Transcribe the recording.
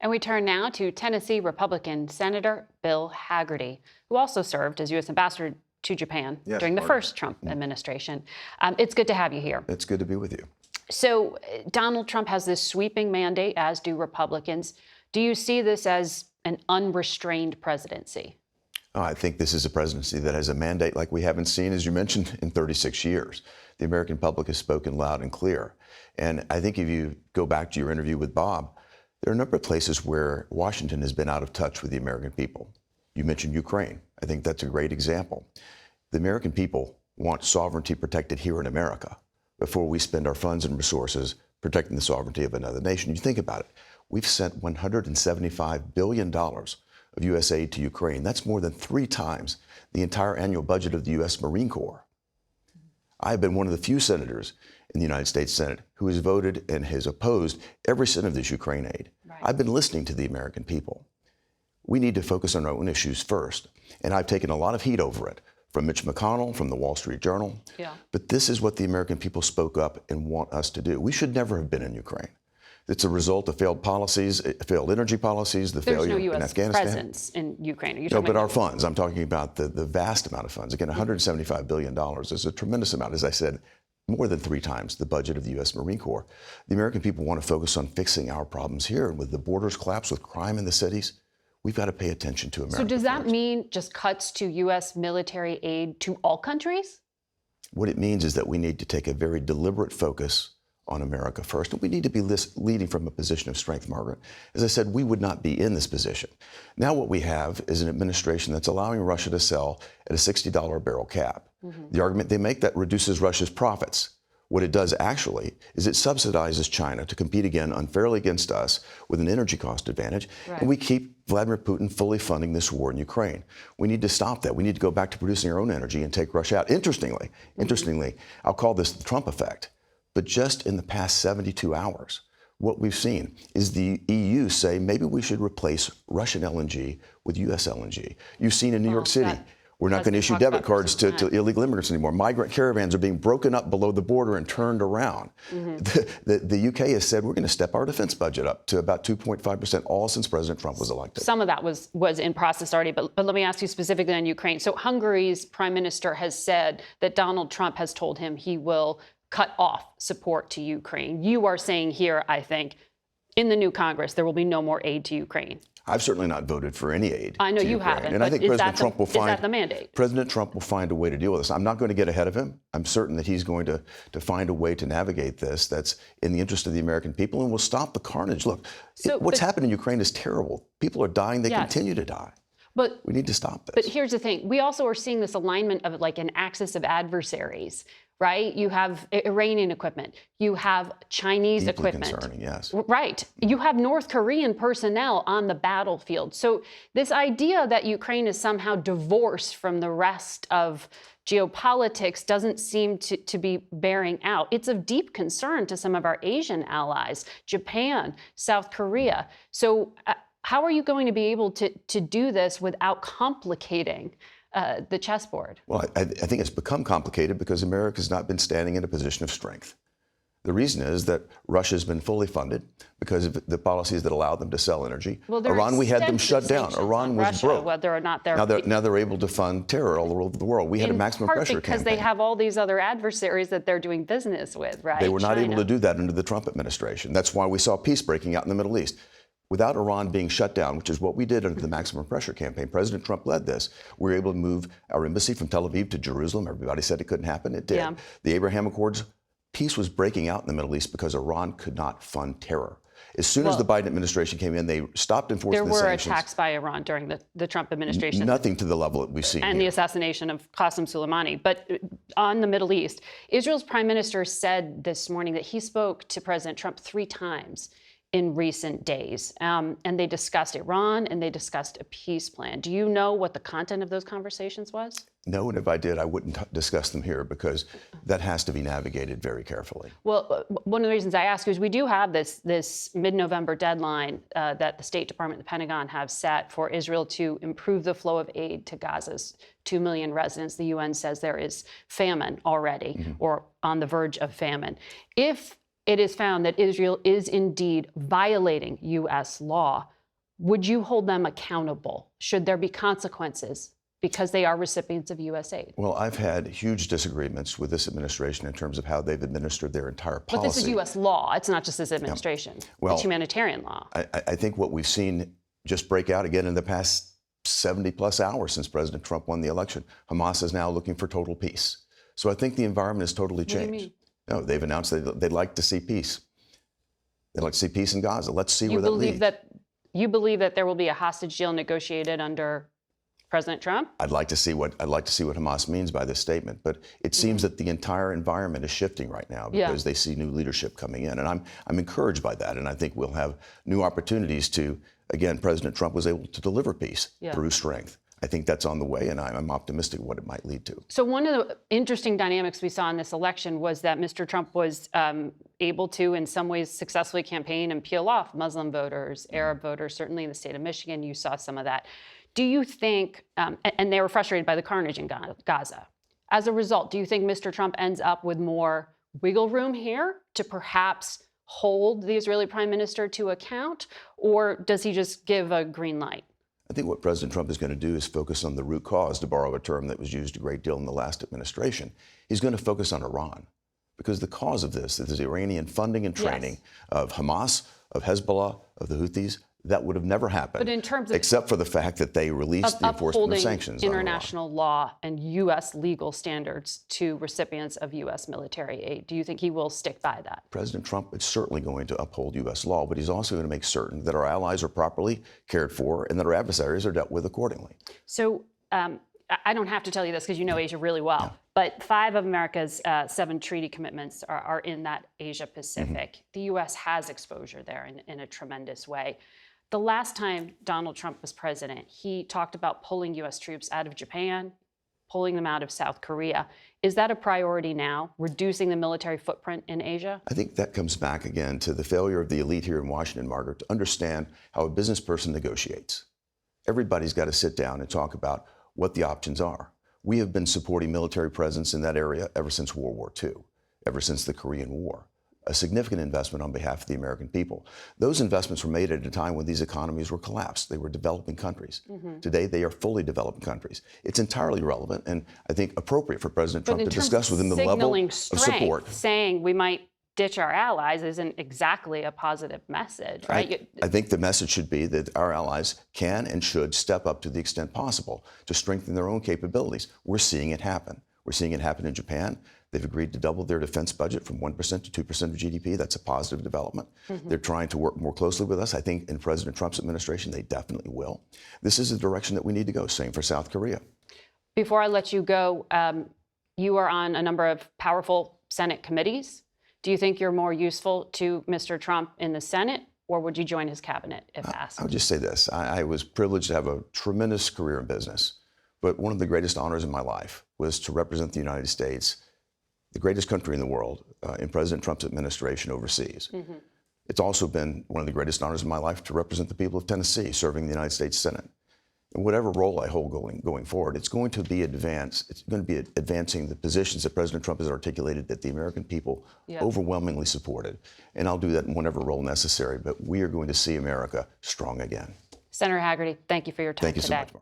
And we turn now to Tennessee Republican Senator Bill Hagerty, who also served as U.S. ambassador to Japan during the first Trump administration. It's good to have you here. It's good to be with you. So Donald Trump has this sweeping mandate, as do Republicans. Do you see this as an unrestrained presidency? I think this is a presidency that has a mandate like we haven't seen, as you mentioned, in 36 years. The American public has spoken loud and clear. And I think if you go back to your interview with Bob, there are a number of places where Washington has been out of touch with the American people. You mentioned Ukraine. I think that's a great example. The American people want sovereignty protected here in America before we spend our funds and resources protecting the sovereignty of another nation. You think about it. We've sent $175 billion of U.S. aid to Ukraine. That's more than 3 times the entire annual budget of the U.S. Marine Corps. I've been one of the few senators in the United States Senate who has voted and has opposed every cent of this Ukraine aid. Right. I've been listening to the American people. We need to focus on our own issues first. And I've taken a lot of heat over it from Mitch McConnell, from the Wall Street Journal. Yeah. But this is what the American people spoke up and want us to do. We should never have been in Ukraine. It's a result of failed policies, failed energy policies, the failure in Afghanistan. There's no U.S. presence in Ukraine. No, but our funds. I'm talking about the vast amount of funds. Again, $175 billion is a tremendous amount. As I said, more than 3 times the budget of the U.S. Marine Corps. The American people want to focus on fixing our problems here. And with the borders collapsed, with crime in the cities, we've got to pay attention to America. So does that mean just cuts to U.S. military aid to all countries? What it means is that we need to take a very deliberate focus on America first. And we need to be leading from a position of strength, Margaret. As I said, we would not be in this position. Now what we have is an administration that's allowing Russia to sell at a $60 a barrel cap. Mm-hmm. The argument they make, that reduces Russia's profits. What it does actually is it subsidizes China to compete again unfairly against us with an energy cost advantage. Right. And we keep Vladimir Putin fully funding this war in Ukraine. We need to stop that. We need to go back to producing our own energy and take Russia out. Interestingly, I'll call this the Trump effect. But just in the past 72 hours, what we've seen is the EU say maybe we should replace Russian LNG with U.S. LNG. You've seen in New York City, we're not going to issue debit cards to illegal immigrants anymore. Migrant caravans are being broken up below the border and turned around. Mm-hmm. The UK has said we're going to step our defense budget up to about 2.5%, all since President Trump was elected. Some of that was in process already, but let me ask you specifically on Ukraine. So Hungary's prime minister has said that Donald Trump has told him he will cut off support to Ukraine. You are saying here, I think, in the new Congress, there will be no more aid to Ukraine. I've certainly not voted for any aid. I know to you Ukraine. haven't. And I think President Trump will find. Is that the mandate? President Trump will find a way to deal with this. I'm not going to get ahead of him. I'm certain that he's going to find a way to navigate this that's in the interest of the American people and will stop the carnage. Look, what's happened in Ukraine is terrible. People are dying. They continue to die. But we need to stop this. But here's the thing. We also are seeing this alignment of like an axis of adversaries, right? You have Iranian equipment. You have Chinese equipment. Concerning, yes. Right. You have North Korean personnel on the battlefield. So this idea that Ukraine is somehow divorced from the rest of geopolitics doesn't seem to be bearing out. It's of deep concern to some of our Asian allies, Japan, South Korea. So how are you going to be able to do this without complicating the chessboard? Well, I think it's become complicated because America has not been standing in a position of strength. The reason is that Russia has been fully funded because of the policies that allowed them to sell energy. Well, Iran, we had them shut down. Iran was Russia, broke. Whether or not they're now they're able to fund terror all over the world. We had a maximum pressure campaign. Because they have all these other adversaries that they're doing business with, right? They were not able to do that under the Trump administration. That's why we saw peace breaking out in the Middle East. Without Iran being shut down, which is what we did under the maximum pressure campaign, President Trump led this. We were able to move our embassy from Tel Aviv to Jerusalem. Everybody said it couldn't happen. It did. Yeah. The Abraham Accords, peace was breaking out in the Middle East because Iran could not fund terror. As soon as the Biden administration came in, they stopped enforcing the sanctions. There were attacks by Iran during the Trump administration. Nothing to the level that we've seen And the assassination of Qasem Soleimani. But on the Middle East, Israel's prime minister said this morning that he spoke to President Trump 3 times in recent days. And they discussed Iran and they discussed a peace plan. Do you know what the content of those conversations was? No, and if I did, I wouldn't discuss them here because that has to be navigated very carefully. Well, one of the reasons I ask is we do have this mid-November deadline that the State Department and the Pentagon have set for Israel to improve the flow of aid to Gaza's 2 million residents. The UN says there is famine already or on the verge of famine. If it is found that Israel is indeed violating U.S. law, would you hold them accountable? Should there be consequences because they are recipients of U.S. aid? Well, I've had huge disagreements with this administration in terms of how they've administered their entire policy. But this is U.S. law. It's not just this administration. Yeah. Well, it's humanitarian law. I think what we've seen just break out again in the past 70 plus hours since President Trump won the election. Hamas is now looking for total peace. So I think the environment has totally changed. What do you mean? No, they've announced they'd like to see peace. They'd like to see peace in Gaza. Let's see where that leads. You believe that there will be a hostage deal negotiated under President Trump? I'd like to see what Hamas means by this statement, but it seems that the entire environment is shifting right now because they see new leadership coming in, and I'm encouraged by that, and I think we'll have new opportunities to. Again, President Trump was able to deliver peace through strength. I think that's on the way, and I'm optimistic what it might lead to. So one of the interesting dynamics we saw in this election was that Mr. Trump was able to, in some ways, successfully campaign and peel off Muslim voters, Arab voters. Certainly in the state of Michigan, you saw some of that. Do you think, and they were frustrated by the carnage in Gaza. As a result, do you think Mr. Trump ends up with more wiggle room here to perhaps hold the Israeli prime minister to account, or does he just give a green light? I think what President Trump is going to do is focus on the root cause, to borrow a term that was used a great deal in the last administration. He's going to focus on Iran, because the cause of this is the Iranian funding and training of Hamas, of Hezbollah, of the Houthis. That would have never happened, but in terms of except for the fact that they released the enforcement of sanctions on Iran. International law and U.S. legal standards to recipients of U.S. military aid. Do you think he will stick by that? President Trump is certainly going to uphold U.S. law, but he's also going to make certain that our allies are properly cared for and that our adversaries are dealt with accordingly. So I don't have to tell you this because you know Asia really well, but 5 of America's 7 treaty commitments are in that Asia Pacific. The U.S. has exposure there in a tremendous way. The last time Donald Trump was president, he talked about pulling U.S. troops out of Japan, pulling them out of South Korea. Is that a priority now, reducing the military footprint in Asia? I think that comes back again to the failure of the elite here in Washington, Margaret, to understand how a business person negotiates. Everybody's got to sit down and talk about what the options are. We have been supporting military presence in that area ever since World War II, ever since the Korean War. A significant investment on behalf of the American people. Those investments were made at a time when these economies were collapsed. They were developing countries. Today, they are fully developing countries. It's entirely relevant and I think appropriate for President Trump to discuss with them the level of support. Saying we might ditch our allies isn't exactly a positive message, right? I think the message should be that our allies can and should step up to the extent possible to strengthen their own capabilities. We're seeing it happen. We're seeing it happen in Japan. They've agreed to double their defense budget from 1% to 2% of GDP. That's a positive development. They're trying to work more closely with us. I think in President Trump's administration, they definitely will. This is the direction that we need to go. Same for South Korea. Before I let you go, you are on a number of powerful Senate committees. Do you think you're more useful to Mr. Trump in the Senate, or would you join his cabinet if asked? I would just say this. I was privileged to have a tremendous career in business, but one of the greatest honors in my life was to represent the United States, the greatest country in the world, in President Trump's administration overseas. It's also been one of the greatest honors in my life to represent the people of Tennessee, serving the United States Senate. And whatever role I hold going forward, it's going to be advancing the positions that President Trump has articulated that the American people overwhelmingly supported. And I'll do that in whatever role necessary, but we are going to see America strong again. Senator Hagerty, thank you for your time today. Thank you so much, Mark.